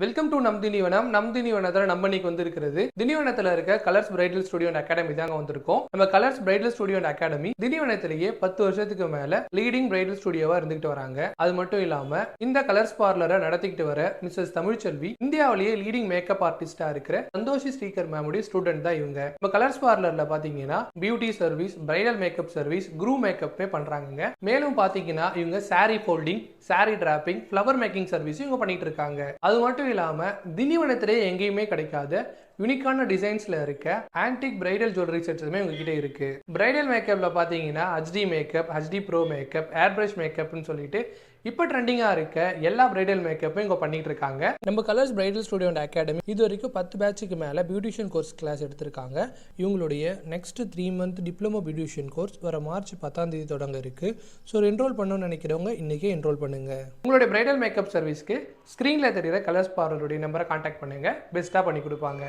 Welcome to நம் தினிவனம். நம் தினிவனத்தில் நம்ம இன்னைக்கு வந்திருக்கிறது தினிவனத்தில் இருக்க colours bridal studio and academy தாங்க வந்திருக்கோம். நம்ம colours bridal studio and academy தினிவனத்திலேயே 10 வருஷத்துக்கு மேல லீடிங் பிரைடல் ஸ்டுடியோவா இருந்துகிட்டு வராங்க. அது மட்டும் இல்லாம இந்த கலர்ஸ் பார்லரை நடத்திக்கிட்டு வர மிஸ்ஸஸ் தமிழ்ச்செல்வி இந்தியாவிலேயே லீடிங் மேக்கப் ஆர்டிஸ்டா இருக்கிற சந்தோஷி ஸ்ரீகர் மேமுடைய ஸ்டூடெண்ட் தான் இவங்க. நம்ம கலர்ஸ் பார்லர்ல பாத்தீங்கன்னா beauty service, bridal makeup service, குரூ மேக்கப்பே பண்றாங்க. மேலும் பாத்தீங்கன்னா இவங்க sari folding, sari draping, flower making service இவங்க பண்ணிட்டு இருக்காங்க. அது மட்டும் இல்லாம திண்டிவனத்திலே எங்கேயுமே கிடைக்காத யூனிக்கான டிசைன்ஸ்ல இருக்க ஆன்டிக் பிரைடல் ஜுவல்லரி செட்ஸுமே உங்ககிட்ட இருக்கு. பிரைடல் மேக்கப்ல பாத்தீங்கன்னா HD மேக்கப், HD pro makeup, air brush மேக்கப்னு சொல்லிட்டு இப்போ ட்ரெண்டிங்கா இருக்க எல்லா பிரைடல் மேக்கப்பும் இங்க பண்ணிட்டு இருக்காங்க. நம்ம colours bridal studio and academy இது வரைக்கும் 10 பேட்சுக்கு மேல பியூட்டிஷியன் கோர்ஸ் கிளாஸ் எடுத்திருக்காங்க. இவங்களுடைய next 3 month diploma beautician course வர மார்ச் 10ஆம் தேதி தொடங்க இருக்கு. ஸோ என்ரோல் பண்ணணும்னு நினைக்கிறவங்க இன்னைக்கே என்ரோல் பண்ணுங்க. உங்களுடைய பிரைடல் மேக்கப் சர்வீஸ்க்கு ஸ்கிரீன்ல தெரியுற கலர்ஸ் பார்லருடைய நம்பரை கான்டாக்ட் பண்ணுங்க. பெஸ்டா பண்ணி கொடுப்பாங்க.